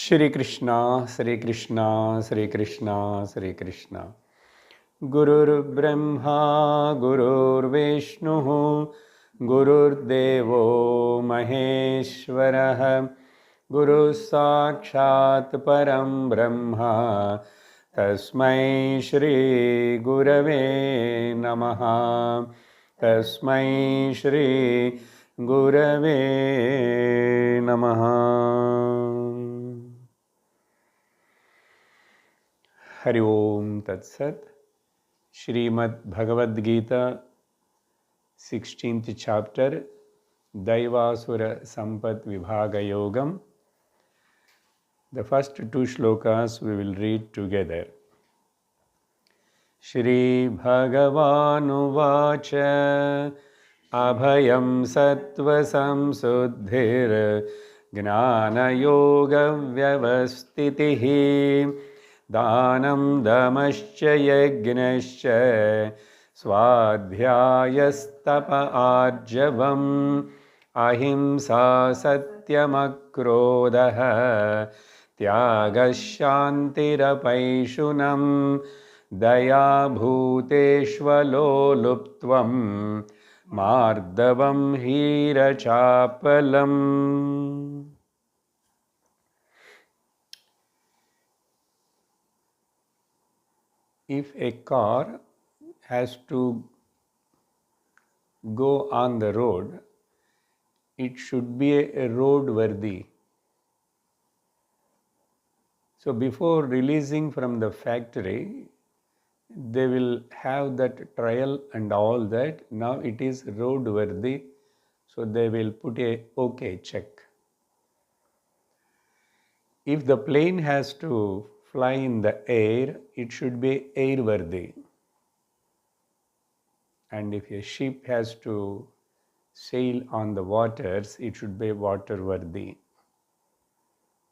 Shri Krishna, Shri Krishna, Shri Krishna, Shri Krishna. Gurur Brahma, Gurur Vishnu, Gurur Devo Maheshwarah, Guru Sakshat Param Brahma, Tasmai Shri Gurave Namaha, Tasmai Shri Gurave Namaha. Hari Om Tat Sat. Srimad Bhagavad Gita, 16th chapter, Daivasura Sampat Vibhaga Yogam. The first two shlokas we will read together. Shri Bhagavanu Vacha Abhayam Sattva Samsuddhir Gnana Yoga Vyavastitihi Dhanam Damascha Yagnascha Swadhyayastapa Arjavam Ahimsa Satyamakrodaha Tyagashantirapayshunam Daya Bhuteshvaloluptvam Mardavam Hira Chapalam. If a car has to go on the road, it should be a roadworthy. So before releasing from the factory, they will have that trial and all that. Now it is roadworthy, so they will put a OK check. If the plane has to fly in the air, it should be airworthy. And if a ship has to sail on the waters, it should be waterworthy.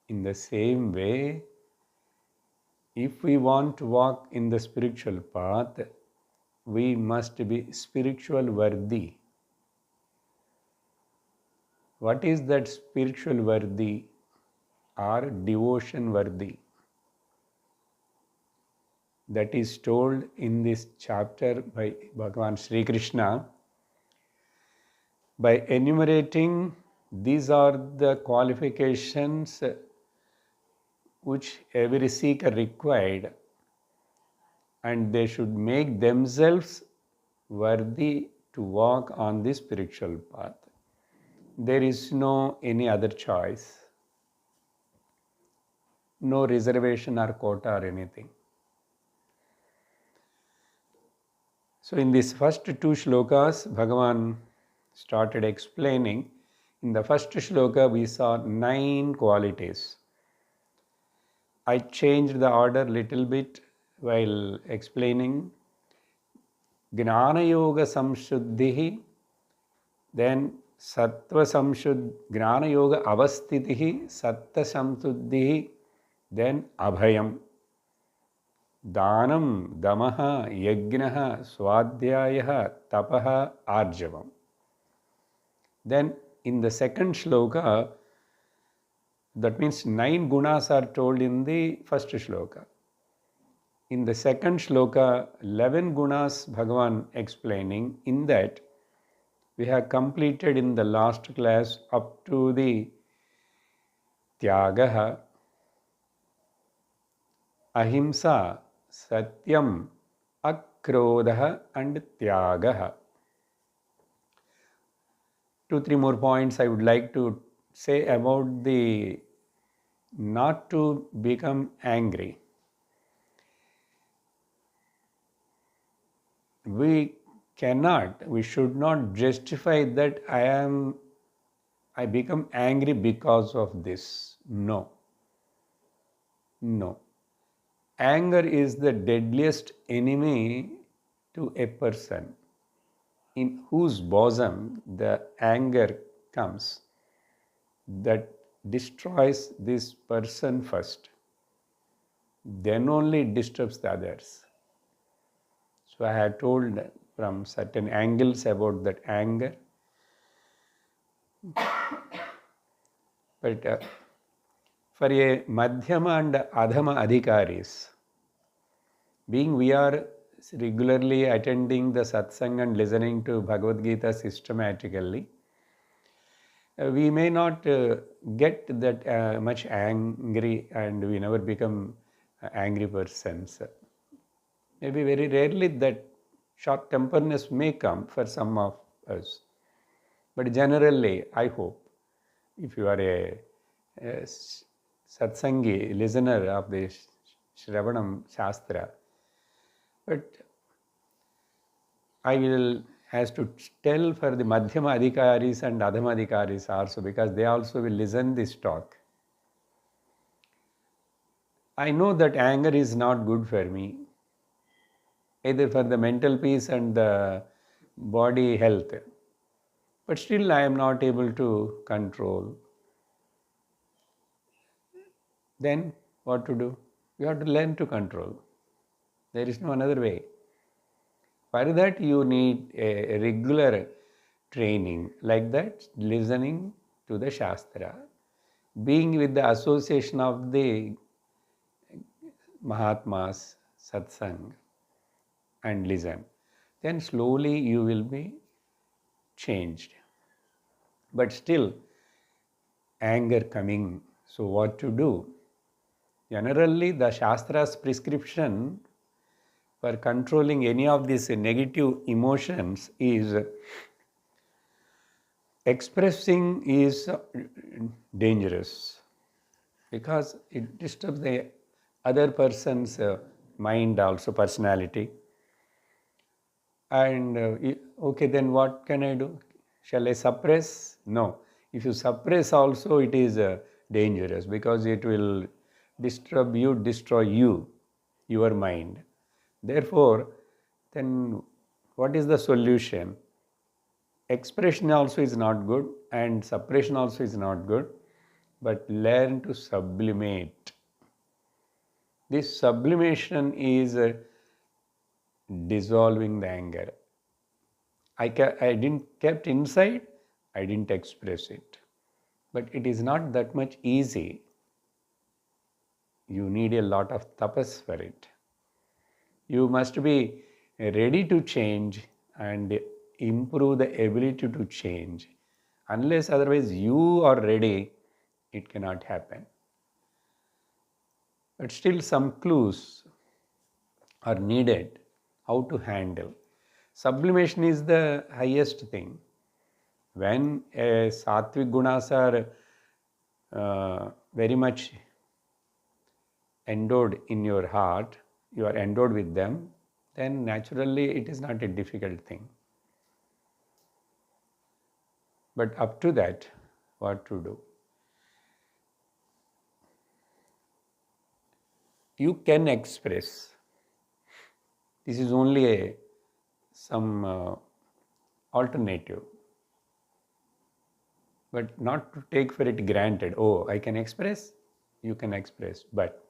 In the same way, if we want to walk in the spiritual path, we must be spiritual worthy. What is that spiritual worthy or devotion worthy? That is told in this chapter by Bhagavan Sri Krishna. By enumerating, these are the qualifications which every seeker required, and they should make themselves worthy to walk on this spiritual path. There is no any other choice, no reservation or quota or anything. So in these first two shlokas, Bhagavan started explaining. In the first shloka, we saw 9 qualities. I changed the order little bit while explaining. Gnana Yoga Samshuddhihi, then Sattva Samshuddhi, Gnana Yoga Avastitihi, Sattva Samshuddhihi, then Abhayam. Dhanam, Damaha, Yajnaha, Swadhyayaha, Tapaha, Arjavam. Then in the second shloka, that means 9 gunas are told in the first shloka. In the second shloka, 11 gunas Bhagavan explaining. In that, we have completed in the last class up to the Tyagaha, Ahimsa, Satyam, Akrodaha and Tyagaha. 2-3 more points I would like to say about the not to become angry. We should not justify that I become angry because of this. No. Anger is the deadliest enemy to a person. In whose bosom the anger comes, that destroys this person first, then only it disturbs the others. So I have told from certain angles about that anger. But For a Madhyama and Adhama Adhikaris, being we are regularly attending the satsang and listening to Bhagavad Gita systematically, we may not get that much angry, and we never become angry persons. Maybe very rarely that short temperness may come for some of us. But generally, I hope, if you are a satsangi, listener of the Shravanam Shastra, but I will has to tell for the Madhyama Adhikaris and Adhama Adhikaris also, because they also will listen this talk. I know that anger is not good for me, either for the mental peace and the body health. But still I am not able to control. Then what to do? You have to learn to control. There is no another way. For that you need a regular training, like that, listening to the Shastra, being with the association of the Mahatmas, Satsang, and listen. Then slowly you will be changed. But still, anger coming. So what to do? Generally, the Shastra's prescription for controlling any of these negative emotions is expressing is dangerous, because it disturbs the other person's mind, also personality. And okay, then what can I do? Shall I suppress? No. If you suppress also, it is dangerous, because it will disturb you, destroy you, your mind. Therefore, then what is the solution? Expression also is not good, and suppression also is not good, but learn to sublimate. This sublimation is dissolving the anger. I didn't kept inside, I didn't express it. But it is not that much easy. You need a lot of tapas for it. You must be ready to change and improve the ability to change. Unless otherwise you are ready, it cannot happen. But still some clues are needed how to handle. Sublimation is the highest thing. When sattvic gunas are very much endowed in your heart, you are endowed with them, then naturally it is not a difficult thing. But up to that, what to do? You can express. This is only some alternative. But not to take for it granted. Oh, I can express? You can express. But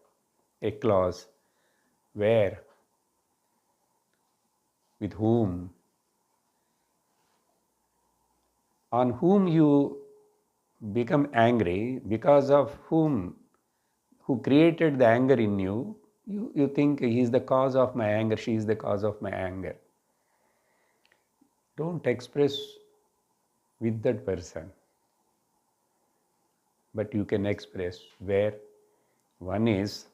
a clause, where, with whom, on whom you become angry, because of who created the anger in you, you think he is the cause of my anger, she is the cause of my anger. Don't express with that person, but you can express where. One is,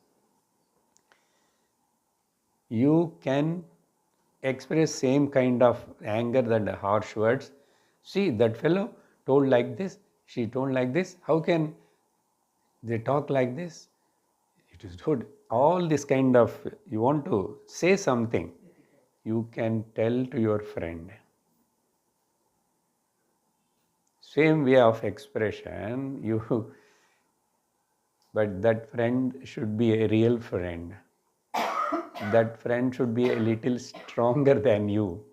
you can express same kind of anger, that harsh words. See, that fellow told like this, she told like this, how can they talk like this? It is good. All this kind of, you want to say something, you can tell to your friend. Same way of expression, but that friend should be a real friend. That friend should be a little stronger than you.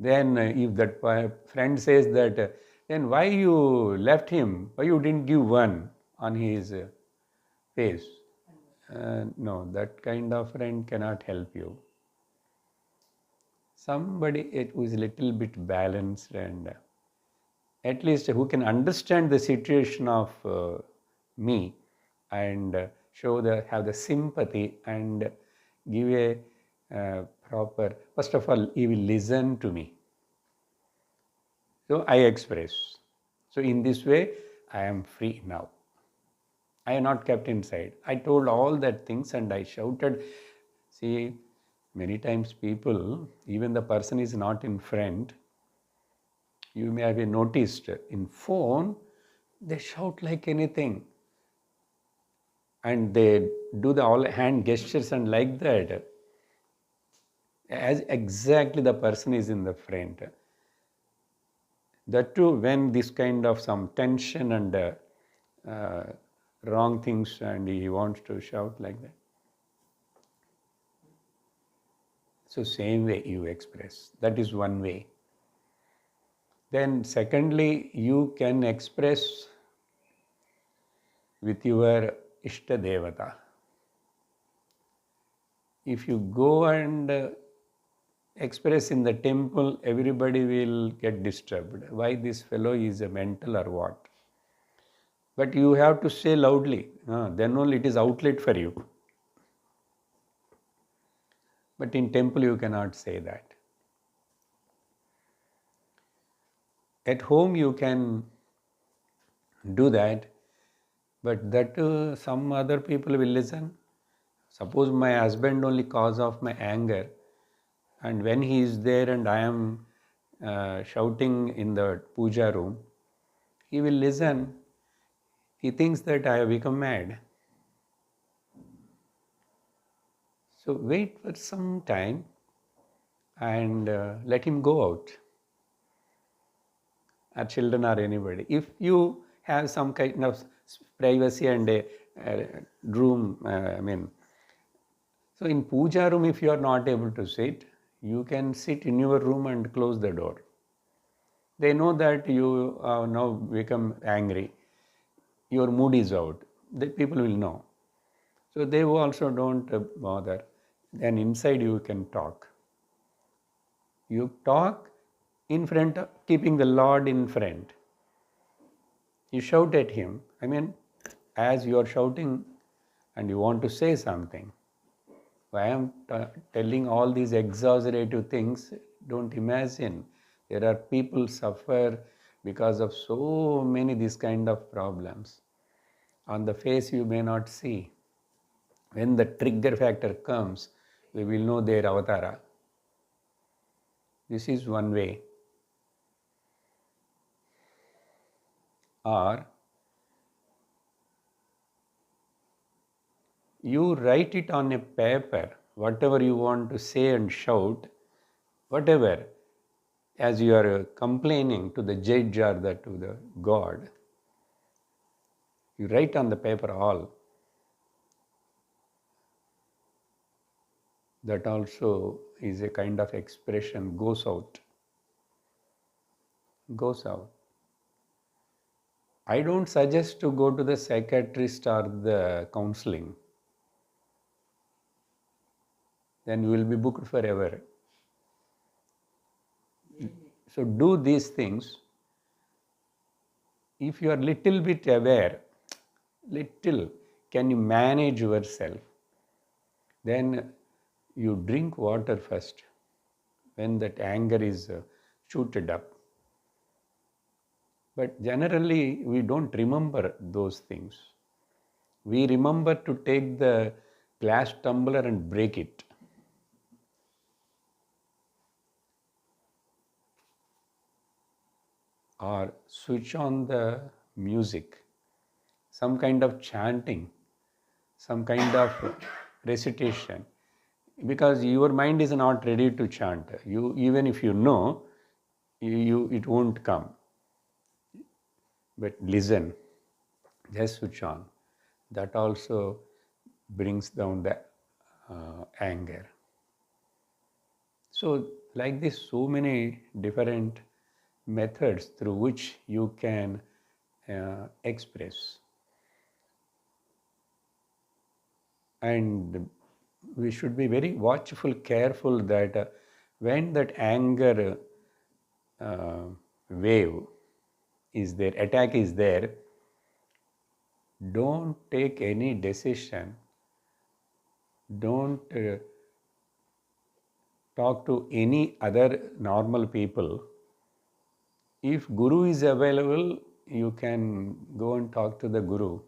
Then if that friend says that, then why you left him? Why you didn't give one on his face? No, that kind of friend cannot help you. Somebody who is a little bit balanced and at least who can understand the situation of me and have the sympathy and give a proper, first of all, he will listen to me. So I express. So in this way, I am free now. I am not kept inside. I told all that things and I shouted. See, many times people, even the person is not in front, you may have noticed in phone, they shout like anything. And they do the all hand gestures and like that. As exactly the person is in the front. That too, when this kind of some tension and wrong things and he wants to shout like that. So same way you express. That is one way. Then secondly, you can express with your Ishta Devata. If you go and express in the temple, everybody will get disturbed. Why this fellow is a mental or what? But you have to say loudly, then only it is outlet for you. But in temple you cannot say that. At home you can do that, but that some other people will listen. Suppose my husband only cause of my anger, and when he is there and I am shouting in the puja room, he will listen. He thinks that I have become mad. So wait for some time and let him go out. Our children or anybody. If you have some kind of privacy and a room, so in puja room, if you are not able to sit, you can sit in your room and close the door. They know that you have now become angry. Your mood is out. The people will know. So they also don't bother. Then inside you can talk. You talk in front of, keeping the Lord in front. You shout at him. As you are shouting and you want to say something. I am telling all these exaggerative things. Don't imagine. There are people suffer because of so many these kind of problems. On the face you may not see. When the trigger factor comes, we will know their avatara. This is one way. Or you write it on a paper, whatever you want to say and shout, whatever, as you are complaining to the judge or to the God, you write on the paper all. That also is a kind of expression, goes out. Goes out. I don't suggest to go to the psychiatrist or the counseling. Then you will be booked forever. So do these things. If you are little bit aware, can you manage yourself? Then you drink water first when that anger is shooted up. But generally we don't remember those things. We remember to take the glass tumbler and break it. Or switch on the music, some kind of chanting, some kind of recitation, because your mind is not ready to chant. You, even if you know, it won't come. But listen, just switch on. That also brings down the anger. So like this, so many different methods through which you can express. And we should be very watchful, careful that when that anger wave is there, attack is there, don't take any decision. Don't talk to any other normal people. If Guru is available, you can go and talk to the Guru.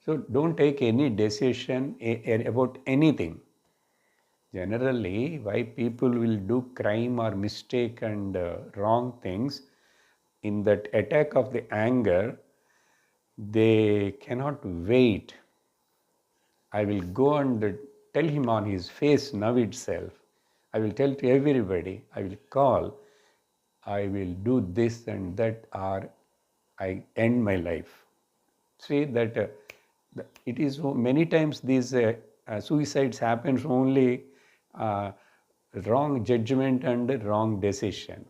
So don't take any decision about anything. Generally, why people will do crime or mistake and wrong things, in that attack of the anger, they cannot wait. I will go and tell him on his face now itself. I will tell to everybody. I will call. I will do this and that, or I end my life. See that it is many times these suicides happens only wrong judgment and wrong decision.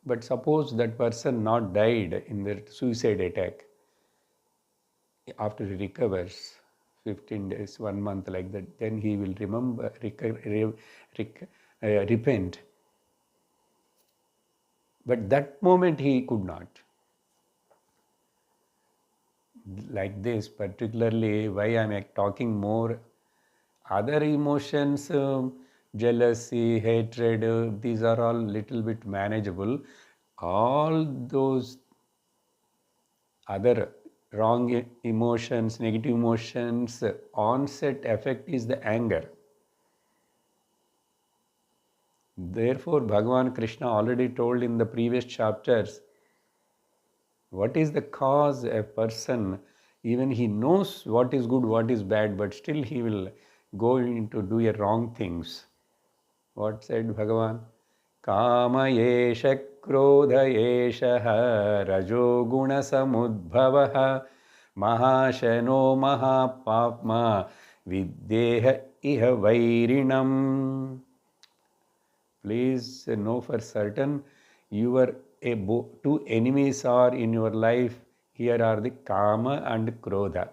But suppose that person not died in the suicide attack, after he recovers 15 days, 1 month like that, then he will remember, repent. But that moment he could not. Like this, particularly why I am talking more, other emotions, jealousy, hatred, these are all little bit manageable. All those other wrong emotions, negative emotions, onset effect is the anger. Therefore, Bhagavan Krishna already told in the previous chapters, what is the cause a person, even he knows what is good, what is bad, but still he will go into do a wrong things. What said Bhagavan? Kama yesha krodha yesha rajo guna samudbhavaha mahashano mahapapma viddeha iha vairinam. Please know for certain, your two enemies are in your life. Here are the Kama and Krodha.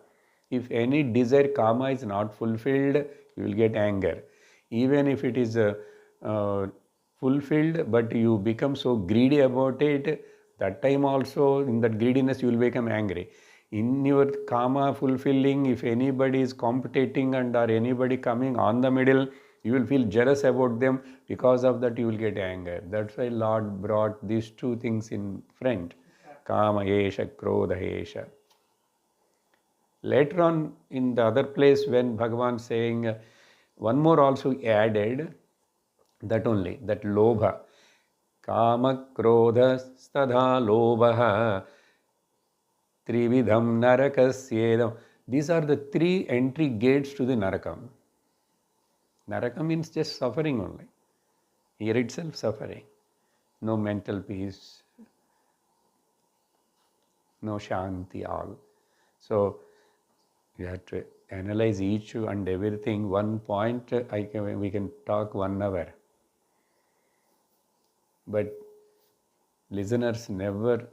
If any desire Kama is not fulfilled, you will get anger. Even if it is fulfilled, but you become so greedy about it, that time also in that greediness you will become angry. In your Kama fulfilling, if anybody is competing and or anybody coming on the middle, you will feel jealous about them. Because of that you will get anger. That's why Lord brought these two things in front. Kama esha, Krodha esha. Later on in the other place when Bhagavan saying, one more also added, that only, that Lobha. Kama Krodha Stadha Lobha Trividham Narakasyedam. These are the three entry gates to the Narakam. Naraka means just suffering only. Here itself suffering. No mental peace, no shanti, all. So you have to analyze each and everything. One point we can talk 1 hour. But listeners never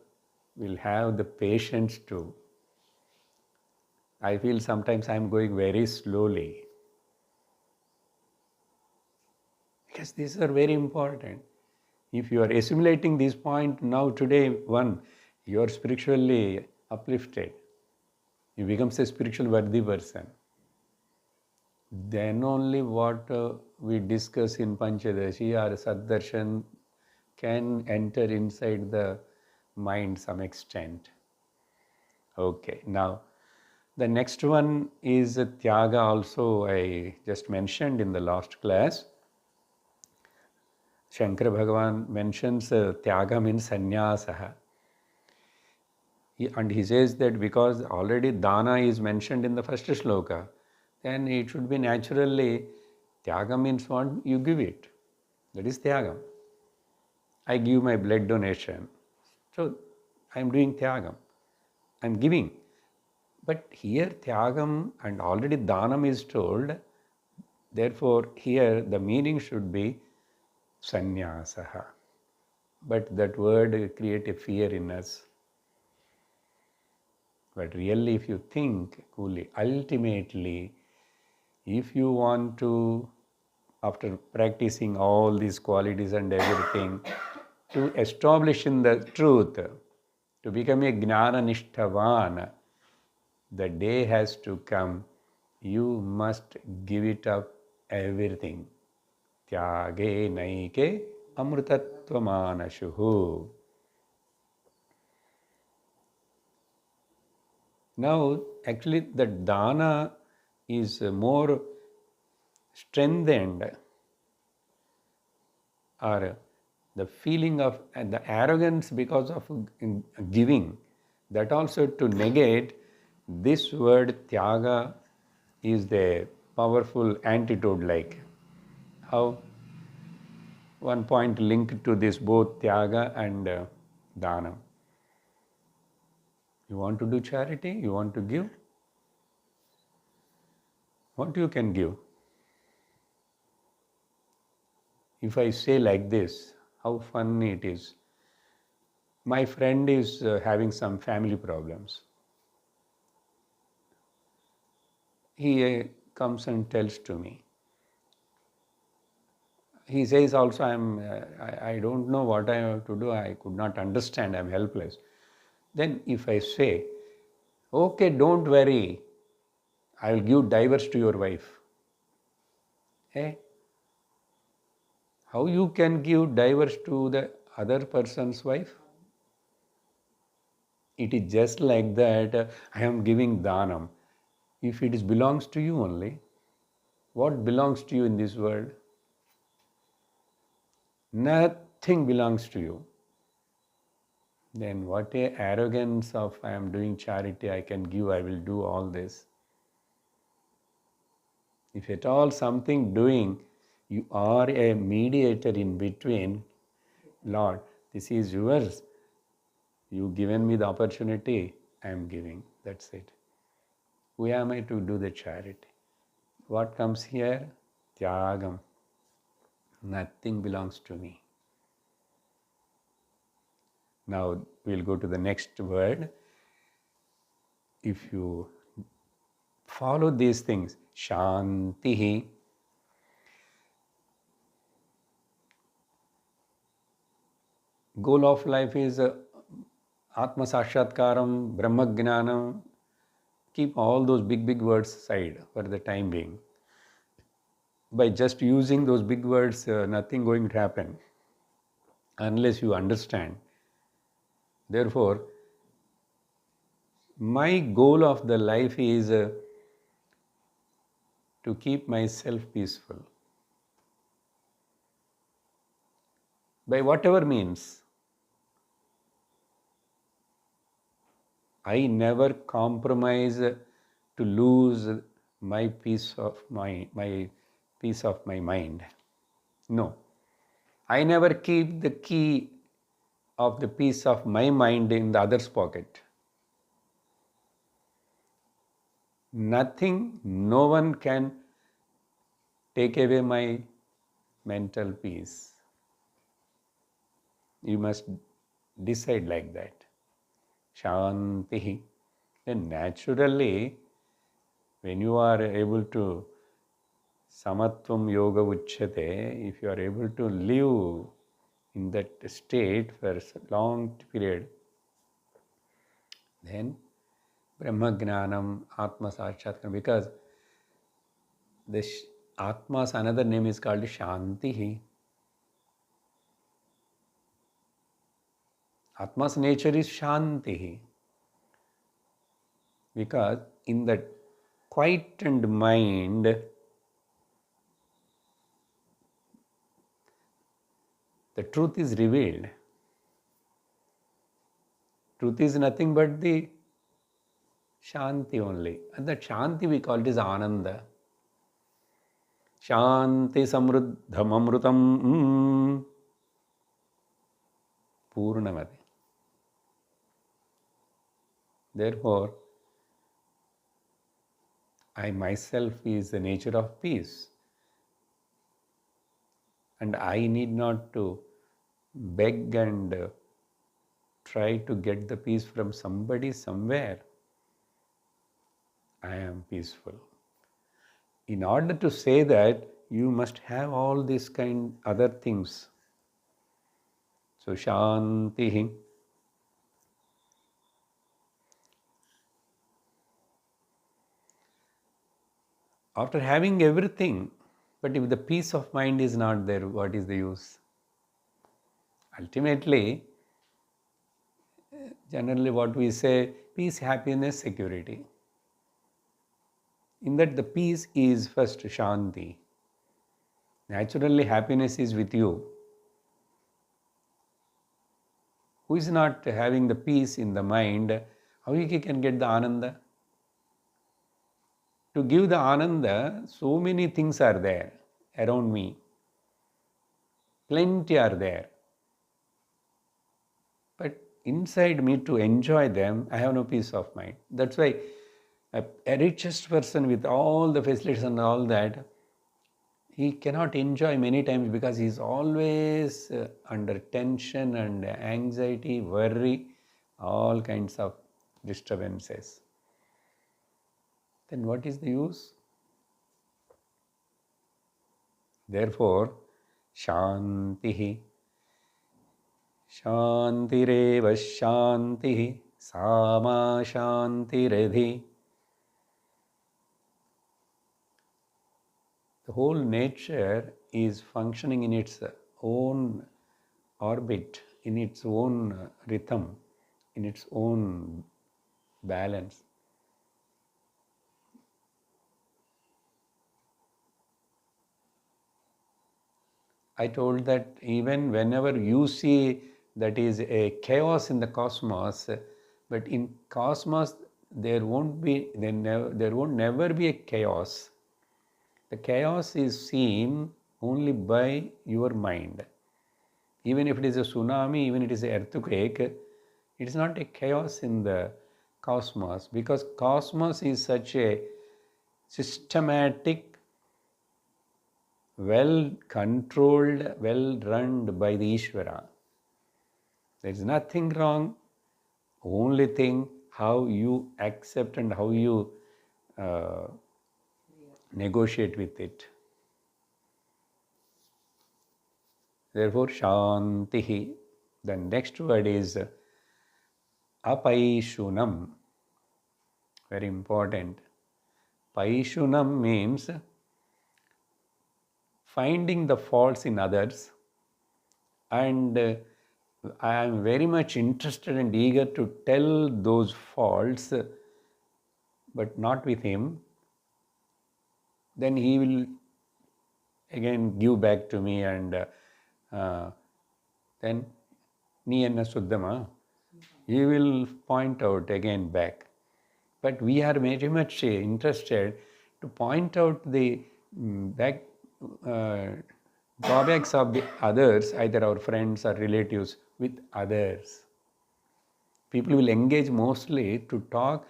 will have the patience to. I feel sometimes I am going very slowly. Because these are very important. If you are assimilating this point now today, you are spiritually uplifted. You become a spiritual worthy person. Then only what we discuss in Panchadashi or Saddarshan can enter inside the mind some extent. Okay, now the next one is Tyaga, also I just mentioned in the last class. Shankara Bhagavan mentions Tyaga means sannyasa. And he says that because already dana is mentioned in the first shloka, then it should be naturally, Tyaga means what? You give it. That is Tyagam. I give my blood donation. So I am doing Tyagam. I am giving. But here Tyagam and already Danam is told, therefore here the meaning should be Sannyasaha. But that word creates a fear in us. But really, if you think coolly, ultimately, if you want to after practicing all these qualities and everything, to establish in the truth, to become a Gnana Nishthavan, the day has to come, you must give it up everything. Tyage naike amrutattvamanashuhu. Now, actually, the dana is more strengthened, or the feeling of the arrogance because of giving, that also to negate this word tyaga is the powerful antidote. Like how one point linked to this both tyaga and dana. You want to do charity, you want to give, what you can give. If I say like this, how funny it is. My friend is having some family problems. He comes and tells to me. He says also, I don't know what I have to do. I could not understand. I'm helpless. Then if I say, okay, don't worry, I will give divorce to your wife. Hey, how you can give divorce to the other person's wife? It is just like that. I am giving dhanam. If it is belongs to you only, what belongs to you in this world? Nothing belongs to you. Then what a arrogance of I am doing charity, I can give, I will do all this. If at all something doing, you are a mediator in between. Lord, this is yours. You given me the opportunity, I am giving. That's it. Who am I to do the charity? What comes here? Tyagam. Nothing belongs to me. Now we'll go to the next word. If you follow these things, Shantihi. Goal of life is Atma Sakshatkaram, Brahma Jnanam. Keep all those big words aside for the time being. By just using those big words, nothing going to happen unless you understand. Therefore, my goal of the life is to keep myself peaceful. By whatever means. I never compromise to lose my peace of my peace of my mind. No. I never keep the key of the peace of my mind in the other's pocket. Nothing, no one can take away my mental peace. You must decide like that. Shantihi. Then naturally, when you are able to samatvam yoga uchyate, if you are able to live in that state for a long period, then Brahma Jnanam, Atma Sakshatkaram, because the Atma's another name is called Shantihi. Atma's nature is Shantihi. Because in that quietened mind, the truth is revealed. Truth is nothing but the Shanti only. And that Shanti we call it is Ananda. Shanti samruddham amrutam Purnamati. Therefore, I myself is the nature of peace. And I need not to beg and try to get the peace from somebody somewhere. I am peaceful. In order to say that, you must have all these kind other things. So Shanti. After having everything, but if the peace of mind is not there, what is the use? Ultimately, generally what we say, peace, happiness, security. In that the peace is first Shanti. Naturally happiness is with you. Who is not having the peace in the mind, how he can get the Ananda? To give the Ananda, so many things are there around me. Plenty are there. But inside me to enjoy them, I have no peace of mind. That's why a richest person with all the facilities and all that, he cannot enjoy many times because he is always under tension and anxiety, worry, all kinds of disturbances. Then what is the use? Therefore, Shantihi. Shantireva Shantihi. Sama Shantiredhi. The whole nature is functioning in its own orbit, in its own rhythm, in its own balance. I told that even whenever you see that is a chaos in the cosmos, but in cosmos there won't never be a chaos. The chaos is seen only by your mind. Even if it is a tsunami, even if it is an earthquake, it is not a chaos in the cosmos, because cosmos is such a systematic, well controlled, well run by the Ishvara. There is nothing wrong. Only thing how you accept and how you negotiate with it. Therefore, Shantihi. The next word is Apaishunam. Very important. Paishunam means finding the faults in others, and I am very much interested and eager to tell those faults, but not with him. Then he will again give back to me, and then Ni enna Suddhama, he will point out again back. But we are very much interested to point out the drawbacks of the others, either our friends or relatives, with others. People will engage mostly to talk.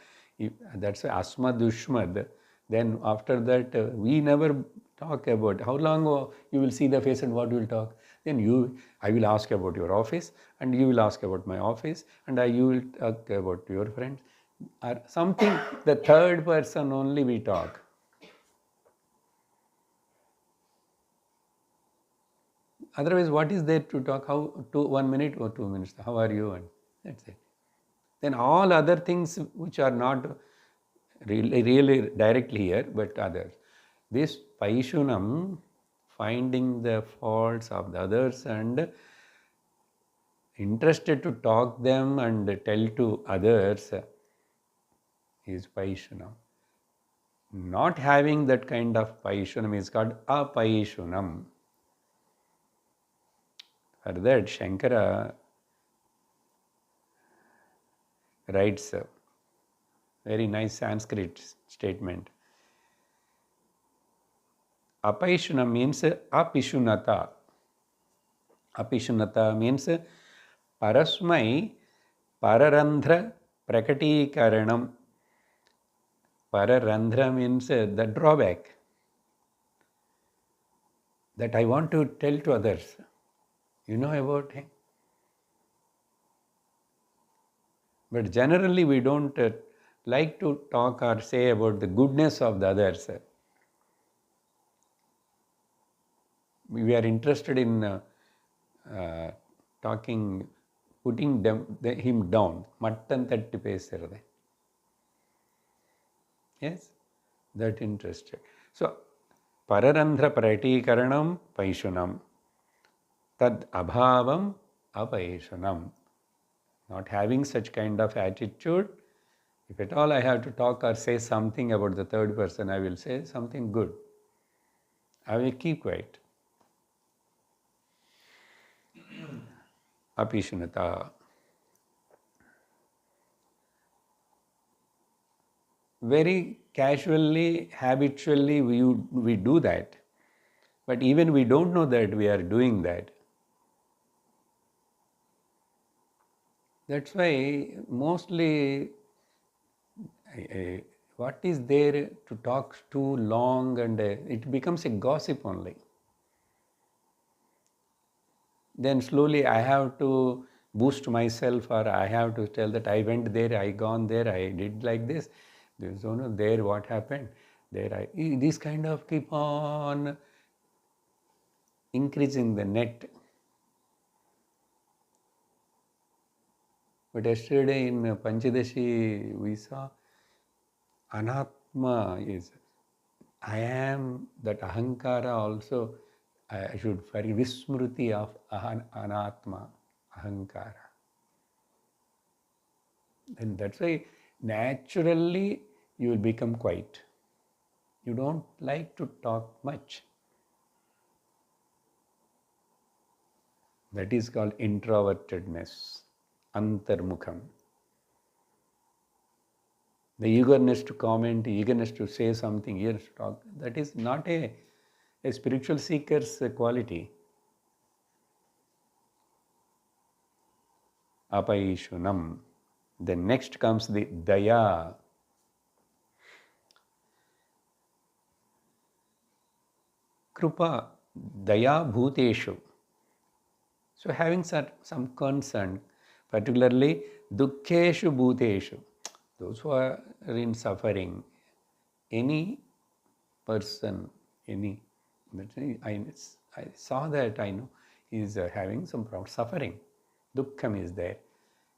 That's Asmad Ushmad. Then after that, we never talk about how long you will see the face and what you will talk. Then I will ask about your office, and you will ask about my office, and you will talk about your friends. Or something, the third person only we talk. Otherwise, what is there to talk? 1 minute or 2 minutes? How are you? And that's it. Then all other things which are not really directly here, but others. This Paishunam, finding the faults of the others and interested to talk them and tell to others, is Paishunam. Not having that kind of Paishunam is called Apaishunam. For that, Shankara writes a very nice Sanskrit statement. Apaishuna means apishunata. Apishunata means parasmai pararandhra prakatikaranam. Pararandhra means the drawback that I want to tell to others. You know about him? But generally we don't like to talk or say about the goodness of the others. we are interested in putting him down. Mattan thatti pesirade. Yes, that interested. So, pararandhra prateekaranam paishunam. Tad abhavam apaishunam. Not having such kind of attitude. If at all I have to talk or say something about the third person, I will say something good. I will keep quiet. Apishunata. Very casually, habitually, we do that. But even we don't know that we are doing that. That's why mostly what is there to talk too long, and it becomes a gossip only. Then slowly I have to boost myself, or I have to tell that I went there, I gone there, I did like this. There's no there what happened. There this kind of keep on increasing the net. But yesterday in Panchadashi we saw Anatma is I am, that ahankara also I should forgive vismruti of anatma, ahankara. And that's why naturally you will become quiet. You don't like to talk much. That is called introvertedness, antarmukham. The eagerness to comment, eagerness to say something, eagerness to talk, that is not a spiritual seeker's quality. Apaishunam. Then next comes the daya. Krupa, daya bhuteshu. So having some concern, particularly dukkheshu bhuteshu, those who are in suffering, any person, I saw that, I know he is having some problem, suffering, dukkham is there.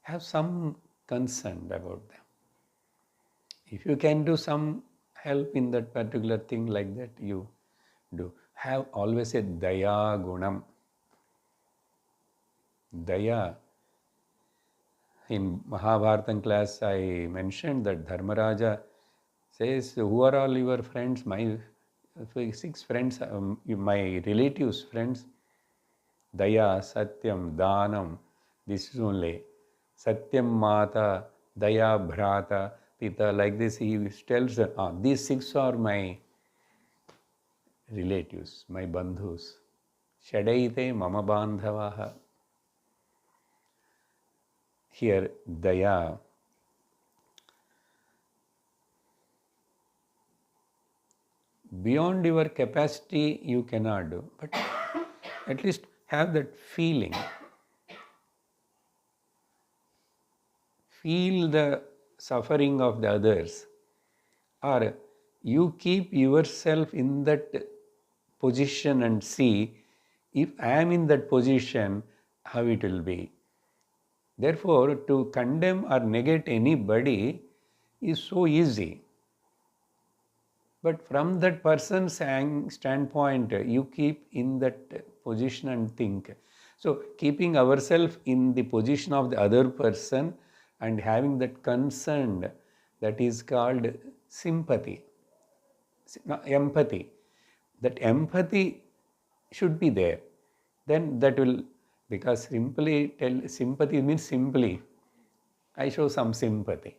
Have some concern about them. If you can do some help in that particular thing like that, you do. Have always a daya gunam. Daya. In Mahabharatan class, I mentioned that Dharmaraja says, who are all your friends? My 6 friends, my relatives' friends. Daya, Satyam, Danam. This is only. Satyam Mata, Daya Bhrata, Pita. Like this, he tells, these 6 are my relatives, my bandhus. Shadaite mama bandhavaha. Here, daya. Beyond your capacity, you cannot do, but at least have that feeling. Feel the suffering of the others, or you keep yourself in that position and see, if I am in that position, how it will be. Therefore, to condemn or negate anybody is so easy. But from that person's standpoint, you keep in that position and think. So, keeping ourselves in the position of the other person and having that concern, that is called sympathy, empathy. That empathy should be there. Then that will, because sympathy means simply, I show some sympathy.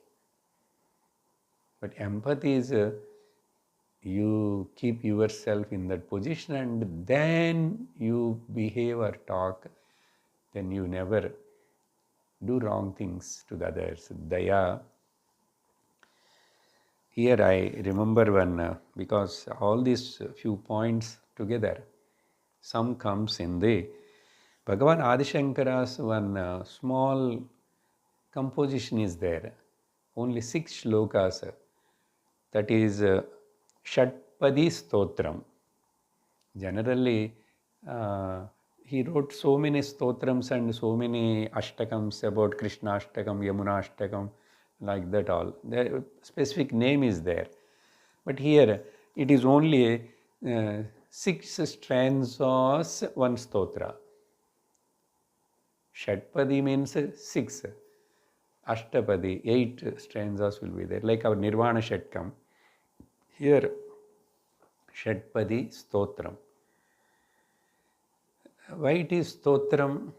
But empathy is you keep yourself in that position and then you behave or talk, then you never do wrong things to the others. Daya. Here I remember one, because all these few points together, some comes in the Bhagavan Adishankara's one small composition is there. Only 6 shlokas. That is Shatpadi Stotram. Generally, He wrote so many stotrams and so many ashtakams about Krishna Ashtakam, Yamuna Ashtakam, like that all. The specific name is there. But here it is only 6 stanzas, one stotra. Shatpadi means 6. Ashtapadi, 8 stanzas will be there. Like our Nirvana Shatkam. Here, Shatpadi Stotram. Why it is Stotram?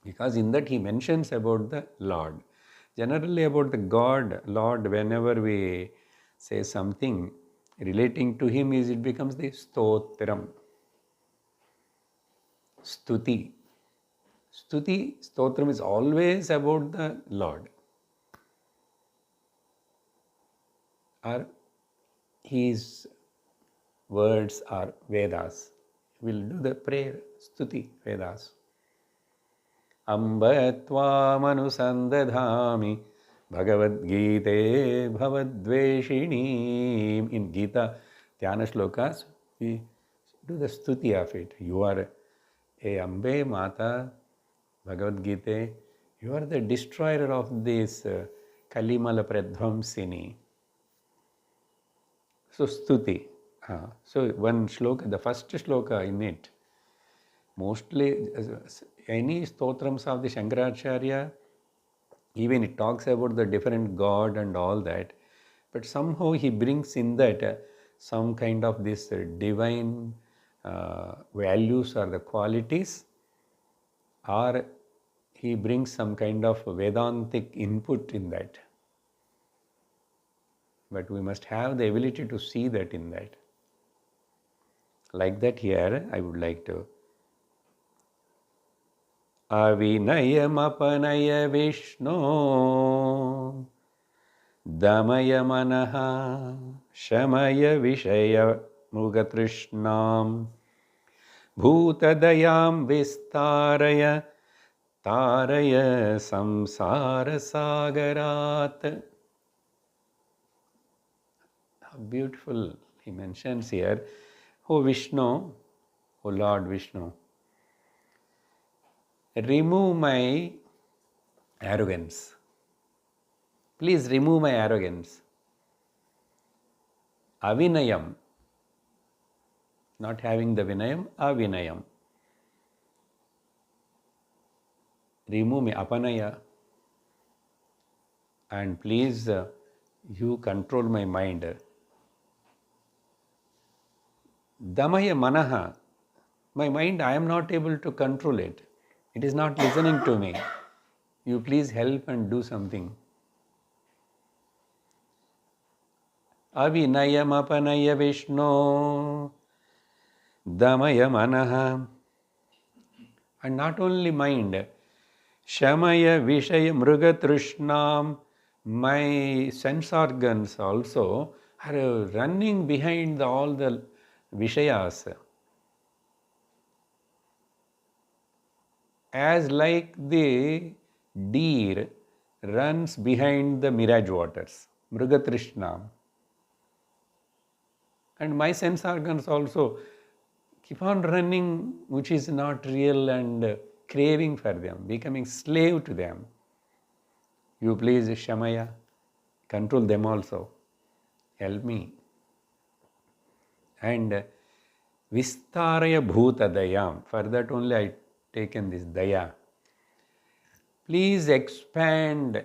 Because in that he mentions about the Lord. Generally about the God, Lord, whenever we say something relating to him, it becomes the Stotram. Stuti. Stuti, Stotram is always about the Lord. Or his words are Vedas. We'll do the prayer, Stuti, Vedas. Amba tvamanusandadhami Bhagavad Gita Bhavadveshini. In Gita, Dhyana Shlokas, we do the Stuti of it. You are a Ambe Mata, Bhagavad Gita. You are the destroyer of this Kalimala Pradvamsini. So Stuti. So one shloka, the first shloka in it, mostly any stotrams of the Shankaracharya, even it talks about the different God and all that, but somehow he brings in that some kind of this divine values or the qualities, or he brings some kind of Vedantic input in that. But we must have the ability to see that in that. Like that here, I would like to. Avinayamapanaya Vishnu Damaya Manaha Shamaya Vishaya Mugatrishnam Bhutadayam Vistaraya Taraya Samsara Sagarat. How beautiful he mentions here. O Vishnu, O Lord Vishnu, remove my arrogance. Please remove my arrogance. Avinayam, not having the Vinayam, Avinayam. Remove me, Apanaya. And please, you control my mind. Damaya Manaha. My mind, I am not able to control it. It is not listening to me. You please help and do something. Avinayam apanaya Vishnu Damaya Manaha. And not only mind, Shamaya Vishaya Mrugatrishnam, my sense organs also are running behind all the Vishayas. As like the deer runs behind the mirage waters, Mrugatrishnam. And my sense organs also keep on running, which is not real, and craving for them, becoming slave to them. You please, Shamaya, control them also. Help me. And Vistaraya Bhutadayam. For that only I taken this Daya. Please expand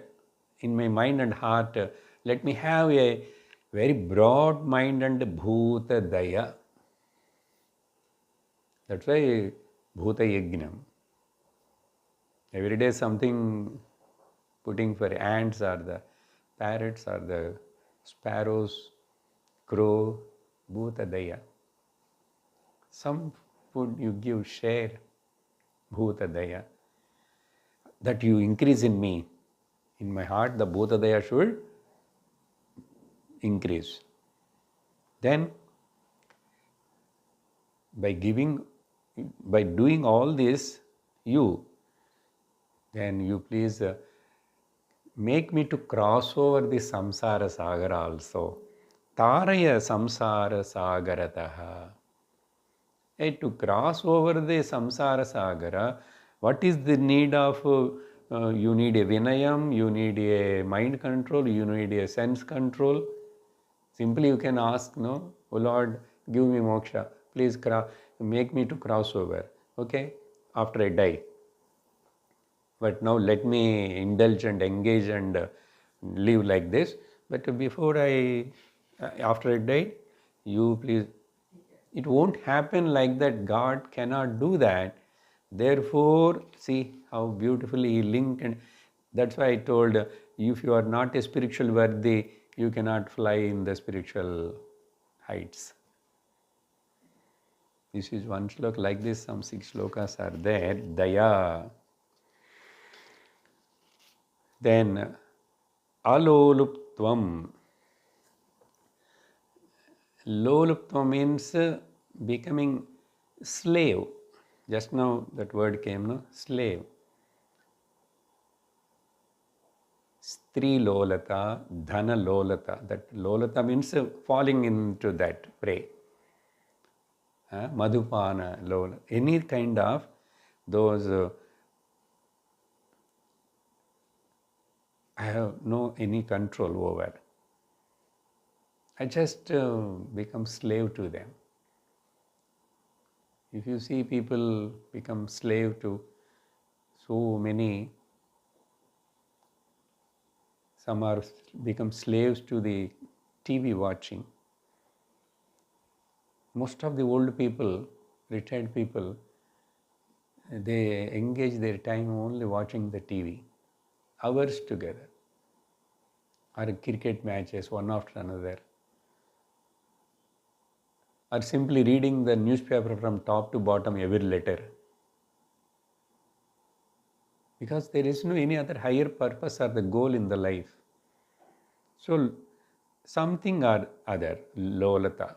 in my mind and heart. Let me have a very broad mind and Bhuta Daya. That's why Bhuta Yajnam. Every day something putting for ants or the parrots or the sparrows, crow, Bhuta Daya. Some food you give, share, Bhuta Daya. That you increase in me. In my heart, the Bhuta Daya should increase. Then, by doing all this, then you please make me to cross over the samsara sagara also. Taraya samsara sagarataha. Hey, to cross over the samsara sagara, what is the need of, you need a vinayam, you need a mind control, you need a sense control. Simply you can ask, no, oh Lord, give me moksha, please make me to cross over, okay, after I die. But now let me indulge and engage and live like this. But before after I die, you please, it won't happen like that. God cannot do that. Therefore, see how beautifully he linked, and that's why I told, if you are not a spiritual worthy, you cannot fly in the spiritual heights. This is one sloka. Like this, some 6 slokas are there. Daya. Then aloluptvam. Loluptvam means becoming slave. Just now that word came, no? Slave. Stri lolata, dhana lolata. That lolata means falling into that prey. Madhupana lola. Any kind of those, I have no any control over. I just become slave to them. If you see people become slave to so many, some are become slaves to the TV watching. Most of the old people, retired people, they engage their time only watching the TV, hours together, or cricket matches one after another, or simply reading the newspaper from top to bottom every letter. Because there is no any other higher purpose or the goal in the life. So something or other, lolata,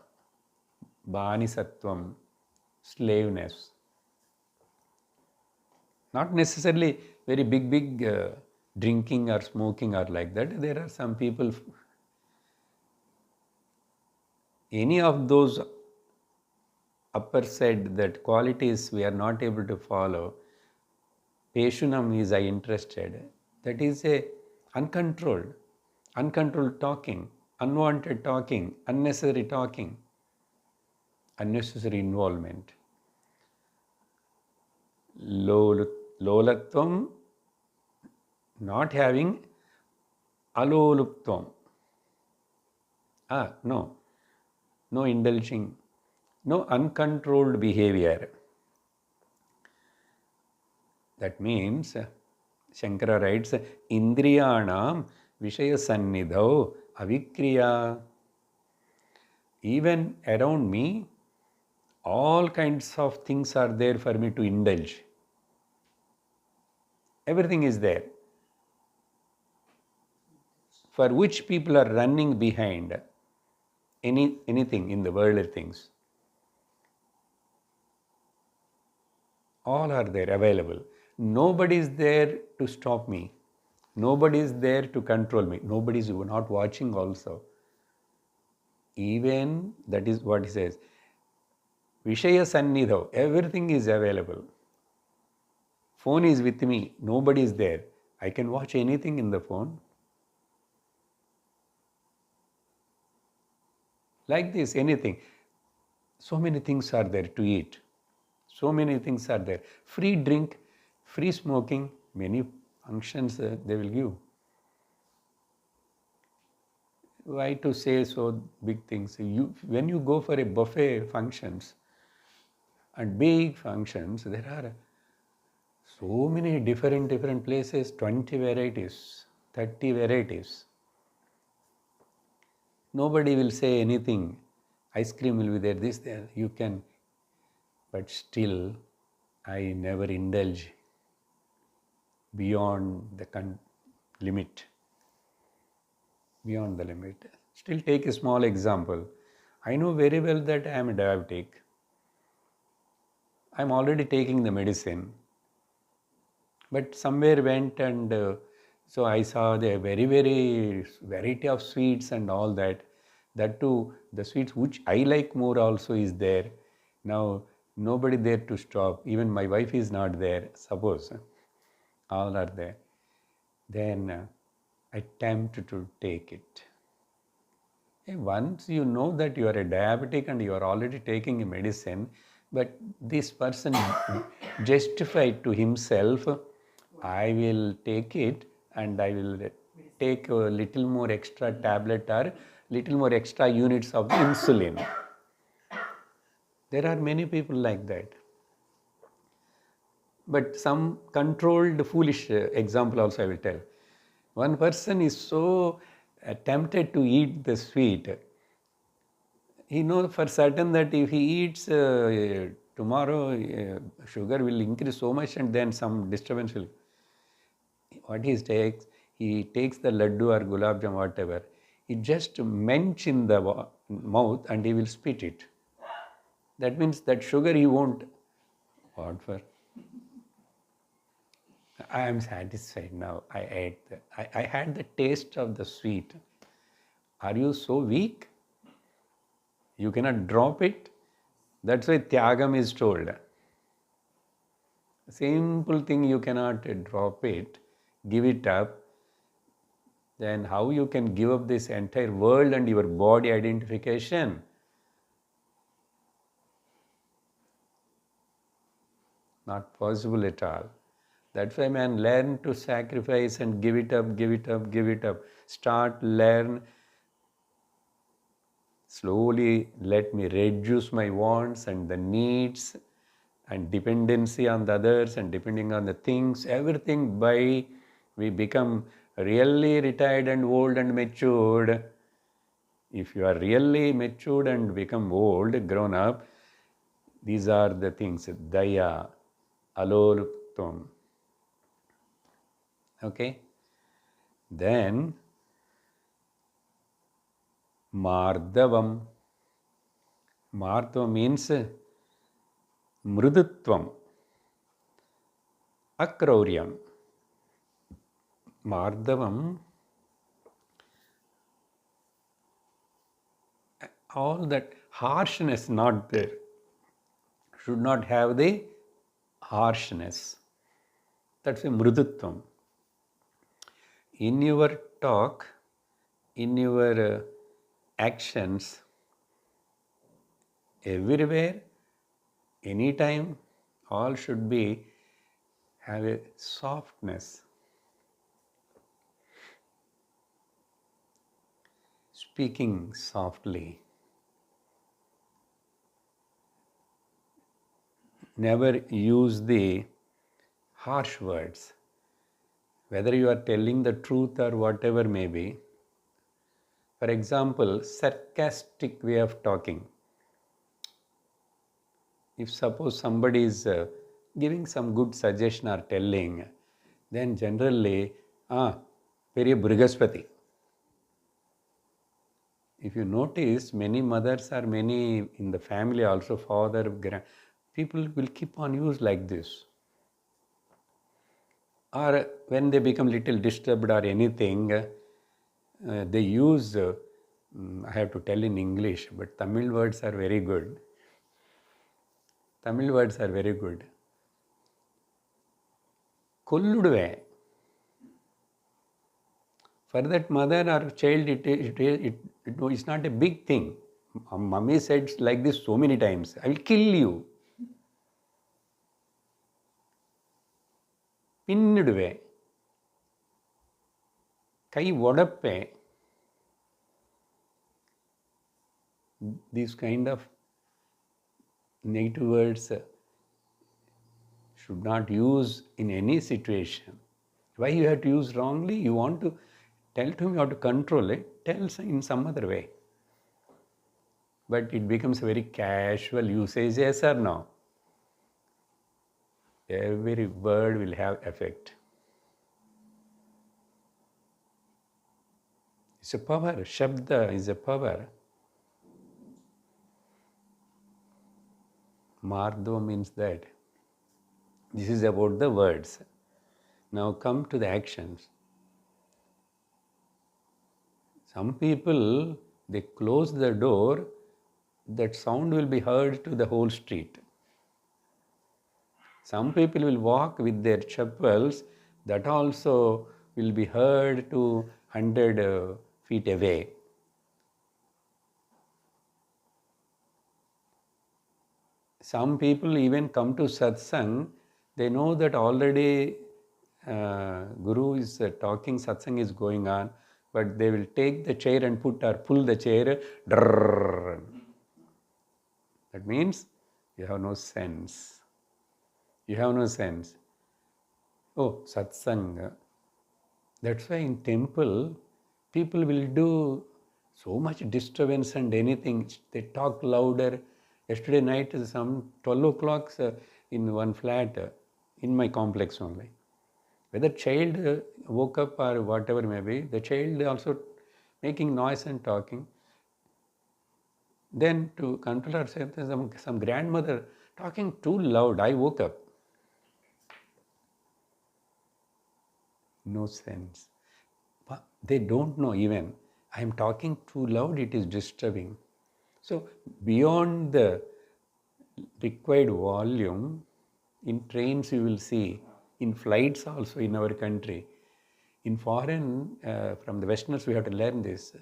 banisatvam, slaveness. Not necessarily very big drinking or smoking or like that. There are some people, any of those upper said that qualities we are not able to follow. Peshunam is I interested. That is a uncontrolled talking, unwanted talking, unnecessary talking, unnecessary involvement. Lolatvam, not having aloluptvam. No indulging, no uncontrolled behavior. That means, Shankara writes, Indriyanam Vishaya Sannidhau Avikriya. Even around me, all kinds of things are there for me to indulge. Everything is there. For which people are running behind anything in the worldly things. All are there available. Nobody is there to stop me. Nobody is there to control me. Nobody is not watching also. Even that is what he says. Vishaya Sannidhav, everything is available. Phone is with me, nobody is there. I can watch anything in the phone. Like this, anything. So many things are there to eat. So many things are there. Free drink, free smoking, many functions they will give. Why to say so big things? When you go for a buffet functions and big functions, there are so many different places, 20 varieties, 30 varieties. Nobody will say anything. Ice cream will be there, this, there, you can. But still, I never indulge beyond the limit. Beyond the limit. Still take a small example. I know very well that I am a diabetic. I am already taking the medicine. But somewhere went and so I saw the very variety of sweets and all that. That too, the sweets which I like more also is there. Now Nobody there to stop. Even my wife is not there, suppose. All are there. Then attempt to take it. Once you know that you are a diabetic and you are already taking a medicine, but this person justified to himself, I will take it and I will take a little more extra tablet or little more extra units of the insulin. There are many people like that. But some controlled foolish example also I will tell. One person is so tempted to eat the sweet. He knows for certain that if he eats tomorrow, sugar will increase so much and then some disturbance will. What he takes the laddu or gulab jam, whatever. He just mench in the mouth and he will spit it. That means that sugar he won't. What for? I am satisfied now. I ate. I had the taste of the sweet. Are you so weak? You cannot drop it. That's why Tyagam is told. Simple thing you cannot drop it, give it up. Then how you can give up this entire world and your body identification? Not possible at all. That's why man, learn to sacrifice and give it up, give it up, give it up. Start, learn. Slowly let me reduce my wants and the needs and dependency on the others and depending on the things, everything by we become really retired and old and matured. If you are really matured and become old, grown up, these are the things, daya, aloluptam. Okay? Then, mardavam. Mardavam means mrudutvam, akrauryam. Mardavam, all that harshness not there. Should not have the harshness. That's a mrudutvam. In your talk, in your actions, everywhere, anytime, all should be have a softness. Speaking softly. Never use the harsh words. Whether you are telling the truth or whatever may be. For example, sarcastic way of talking. If suppose somebody is giving some good suggestion or telling, then generally, Periya Brigaspati. If you notice, many mothers or many in the family also, father, people will keep on use like this. Or when they become little disturbed or anything, they use, I have to tell in English, but Tamil words are very good. Tamil words are very good. Kolluduve. For that mother or child, it's not a big thing. Mummy said like this so many times, I will kill you. Pinniduve. Kai vodappe. These kind of negative words should not use in any situation. Why you have to use wrongly? You want to tell to him, you have to control it. Tell in some other way. But it becomes a very casual usage, yes or no? Every word will have effect. It's a power. Shabda is a power. Mardo means that. This is about the words. Now come to the actions. Some people, they close the door, that sound will be heard to the whole street. Some people will walk with their chappals, that also will be heard to 100 feet away. Some people even come to satsang, they know that already Guru is talking, satsang is going on, but they will take the chair and put or pull the chair. Drrrr. That means you have no sense. You have no sense. Oh, satsang. That's why in temple, people will do so much disturbance and anything. They talk louder. Yesterday night, some 12 o'clock in one flat, in my complex only. Whether child woke up or whatever may be, the child also making noise and talking. Then to control herself, some grandmother talking too loud. I woke up. No sense. They don't know even. I am talking too loud, it is disturbing. So beyond the required volume, in trains you will see, in flights also in our country, in foreign, from the Westerners we have to learn this,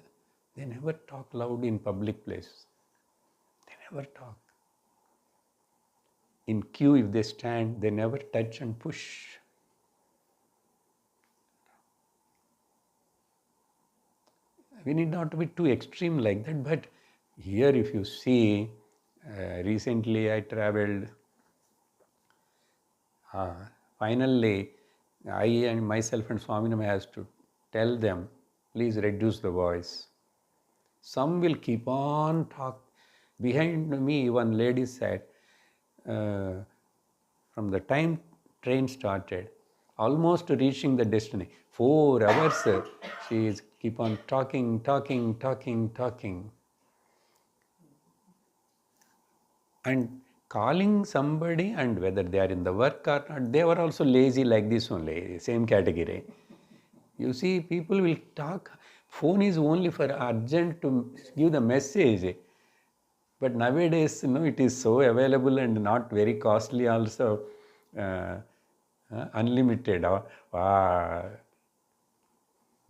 they never talk loud in public places. They never talk. In queue if they stand, they never touch and push. We need not to be too extreme like that, but here if you see, recently I traveled, finally I and myself and Swaminam has to tell them, please reduce the voice. Some will keep on talk. Behind me one lady said, from the time train started, almost reaching the destiny, 4 hours, she is keep on talking. And calling somebody, and whether they are in the work or not, they were also lazy like this only, same category. You see, people will talk. Phone is only for urgent to give the message. But nowadays, it is so available and not very costly also, unlimited.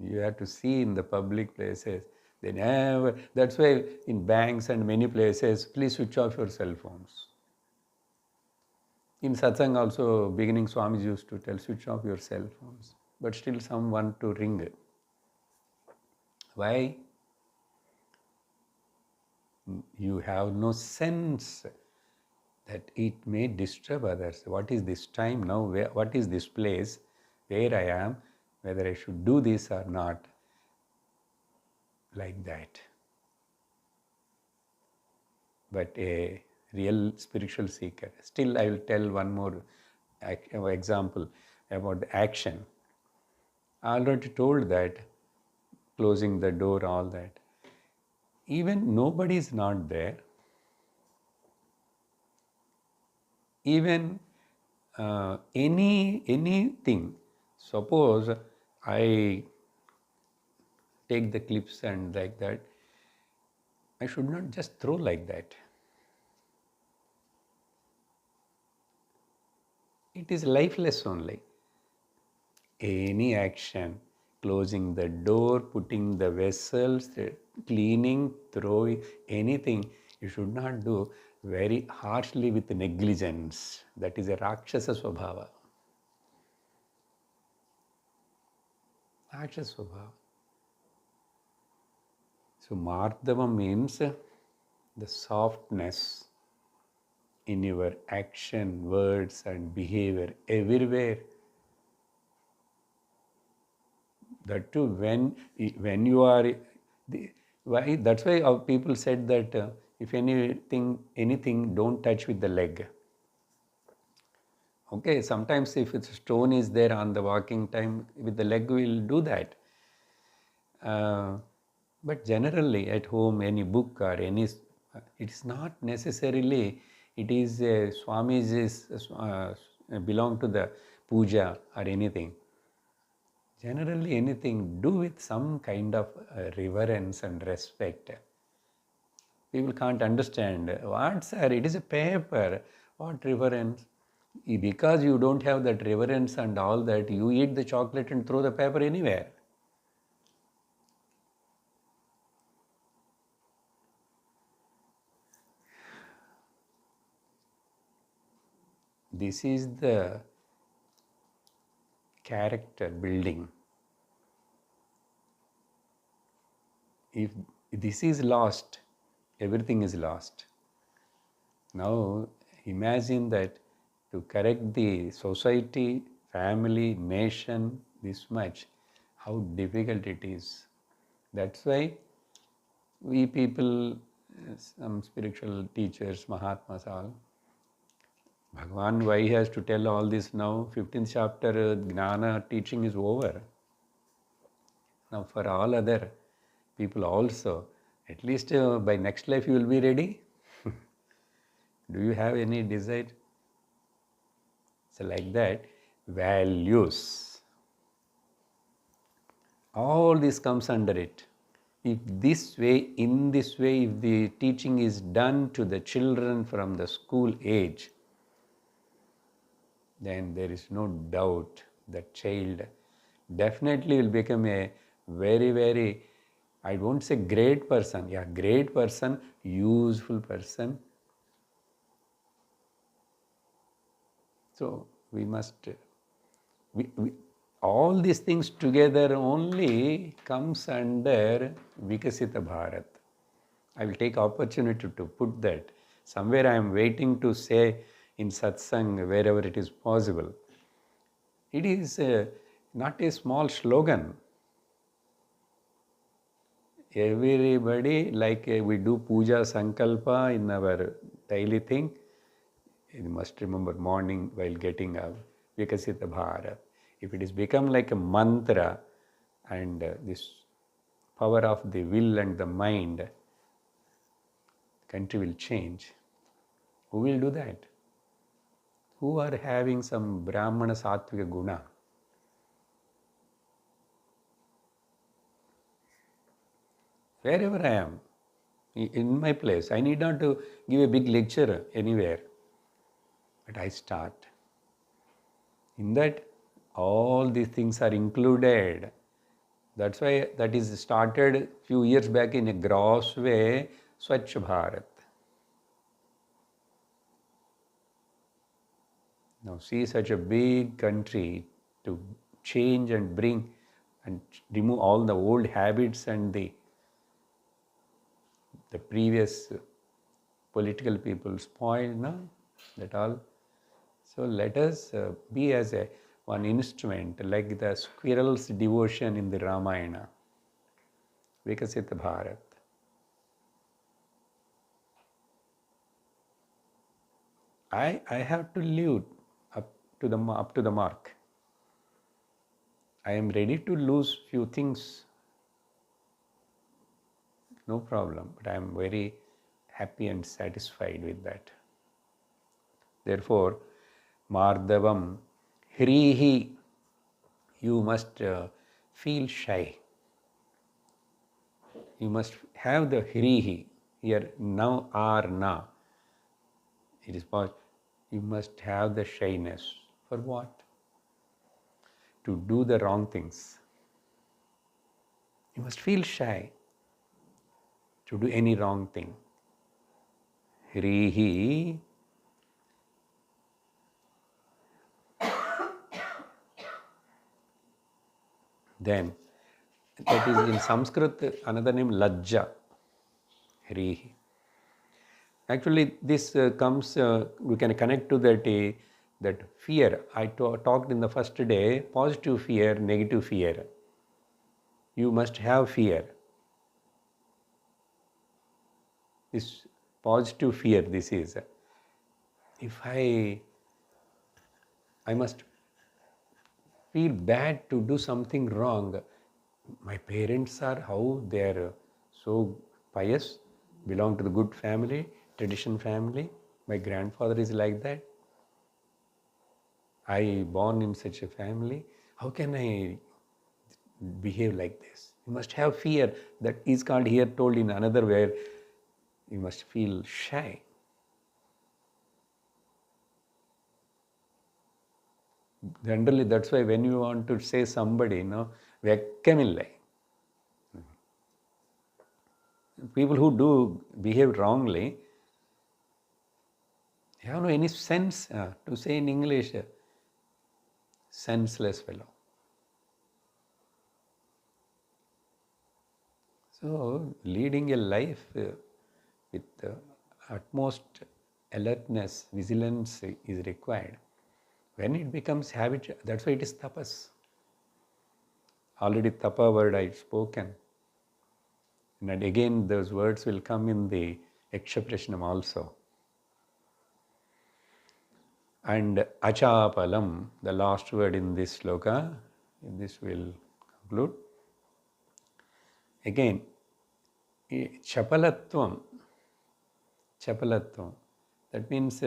You have to see in the public places. They never, that's why in banks and many places, please switch off your cell phones. In satsang also, beginning Swamiji used to tell, switch off your cell phones. But still some want to ring it. Why? You have no sense that it may disturb others. What is this time now? What is this place where I am? Whether I should do this or not. Like that. But a real spiritual seeker. Still, I will tell one more example about the action. I already told that, closing the door, all that. Even nobody is not there. Even anything. Suppose I take the clips and like that, I should not just throw like that. It is lifeless only. Any action, closing the door, putting the vessels, cleaning, throwing, anything, you should not do very harshly with negligence. That is a Rakshasa Swabhava. Rakshasa Swabhava. So Mardava means the softness in your action, words and behavior everywhere. That too, when you are, why? That's why our people said that if anything, don't touch with the leg. Okay, sometimes if it's stone is there on the walking time, with the leg we'll do that. But generally at home, any book or any, it is not necessarily, it is Swamiji's, belong to the puja or anything. Generally anything, do with some kind of reverence and respect. People can't understand. What, sir? It is a paper. What reverence? Because you don't have that reverence and all that, you eat the chocolate and throw the paper anywhere. This is the character building. If this is lost, everything is lost. Now imagine that to correct the society, family, nation this much, how difficult it is. That's why we people, some spiritual teachers, Mahatmas all, Bhagavan, why he has to tell all this now? 15th chapter Gnana teaching is over. Now for all other people also, at least by next life you will be ready. Do you have any desire? So like that, values. All this comes under it. If this way, in this way, if the teaching is done to the children from the school age, then there is no doubt that child definitely will become a very, very, I won't say great person, yeah, great person, useful person. So we must, all these things together only comes under Vikasita Bharat. I will take opportunity to put that. Somewhere I am waiting to say in satsang wherever it is possible. It is not a small slogan. Everybody, like we do puja sankalpa in our daily thing, you must remember morning while getting up, Vikasita Bharat. If it is become like a mantra and this power of the will and the mind, country will change. Who will do that? Who are having some Brahmana Sattvika guna? Wherever I am, in my place, I need not to give a big lecture anywhere. But I start. In that, all these things are included. That's why that is started few years back in a gross way, Swachh Bharat. Now see such a big country to change and bring and remove all the old habits and the previous political people spoiled, no? That all. So let us be as one instrument, like the squirrel's devotion in the Ramayana, Vikasita Bharat. I have to live up to the mark. I am ready to lose few things, no problem, but I am very happy and satisfied with that. Therefore, Mardavam, Hrihi, you must feel shy. You must have the Hrihi, here now or na. It is possible. You must have the shyness. For what? To do the wrong things. You must feel shy to do any wrong thing. Hrihi. Then, that is in Sanskrit, another name Lajja. Hrihi. Actually, this comes, we can connect to that fear. I talked in the first day, positive fear, negative fear. You must have fear. This positive fear, this is. If I must feel bad to do something wrong. My parents are how they are so pious, belong to the good family, tradition family. My grandfather is like that. I born in such a family. How can I behave like this? You must have fear. That is called here told in another where you must feel shy. Generally, that's why when you want to say somebody, vekkamillae. People who do behave wrongly have no any sense to say in English, senseless fellow. So, leading a life with utmost alertness, vigilance is required. When it becomes habit, that's why it is tapas. Already tapa word I have spoken. And again, those words will come in the Yaksha-prashnam also. And achapalam, the last word in this sloka, this will conclude. Again, chapalatvam, that means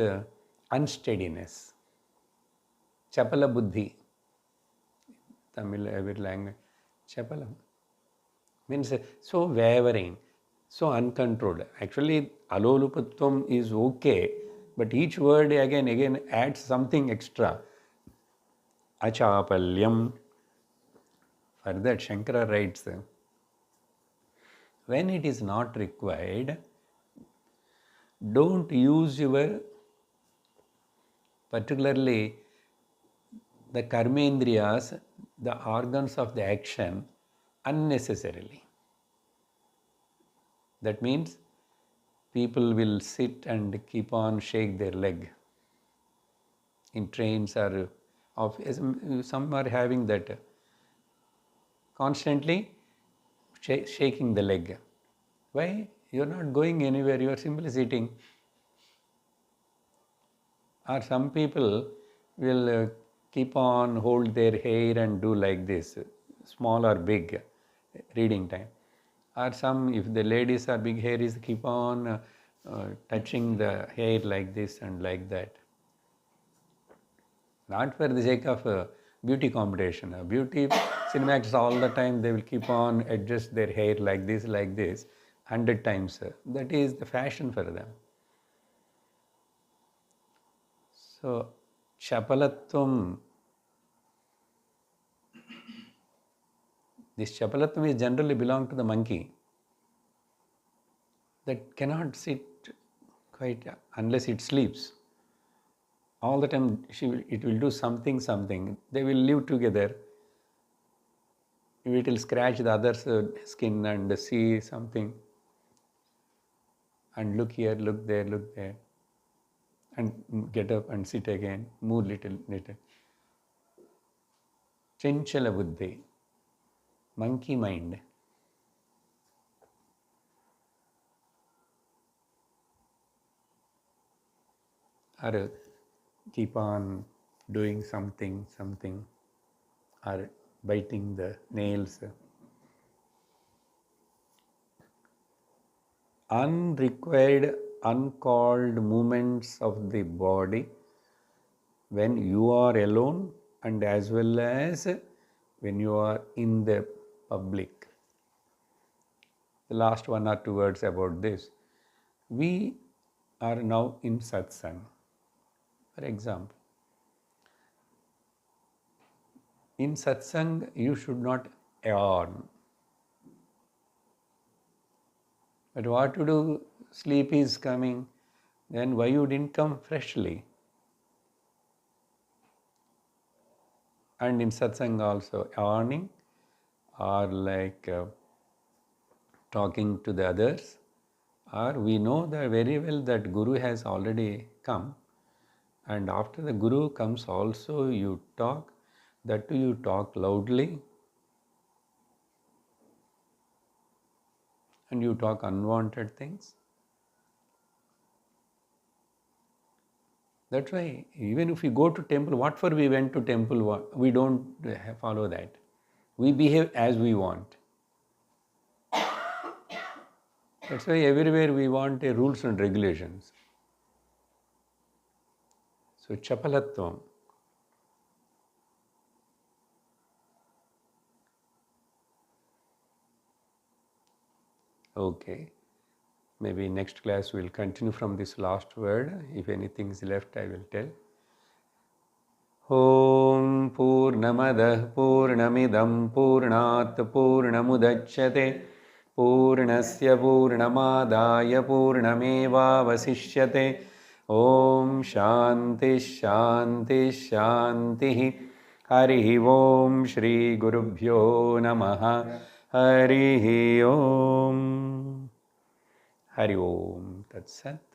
unsteadiness. Chapala buddhi, Tamil every language. Chapalam means so wavering, so uncontrolled. Actually, alolupatvam is okay, but each word again adds something extra. Achapalyam. For that, Shankara writes, when it is not required, don't use your, particularly the karmendriyas, the organs of the action, unnecessarily. That means people will sit and keep on shake their leg. In trains or some are having that constantly shaking the leg. Why? You are not going anywhere, you are simply sitting. Or some people will keep on hold their hair and do like this, small or big, reading time. Or some, if the ladies are big hair, is keep on touching the hair like this and like that. Not for the sake of beauty competition. Beauty cinematics all the time, they will keep on adjust their hair like this, 100 times. That is the fashion for them. So, chapalatvam, this chapalatvam is generally belong to the monkey that cannot sit quite unless it sleeps. All the time it will do something. They will live together. It will scratch the other's skin and see something. And look here, look there, and get up and sit again, move little. Chanchala buddhi, monkey mind. Or keep on doing something, or biting the nails. Unrequired, uncalled movements of the body when you are alone and as well as when you are in the public. The last 1 or 2 words about this. We are now in satsang. For example, in satsang you should not yawn. But what to do? Sleep is coming. Then why you didn't come freshly? And in satsang also, yawning or like talking to the others, or we know that very well that Guru has already come, and after the Guru comes also you talk, that too you talk loudly, and you talk unwanted things. That's why even if we go to temple, what for we went to temple, we don't follow that. We behave as we want. That's why everywhere we want rules and regulations. So chapalatvam. Okay. Maybe next class we'll continue from this last word. If anything is left, I will tell. Om पूर्णमदः पूर्णमिदं पूर्णात् पूर्णमुदच्यते पूर्णस्य पूर्णमादाय पूर्णमेवावशिष्यते ॐ शान्तिः शान्तिः शान्तिः हरिः ॐ श्रीगुरुभ्यो नमः हरिः ॐ हरि ओम तत्सत्।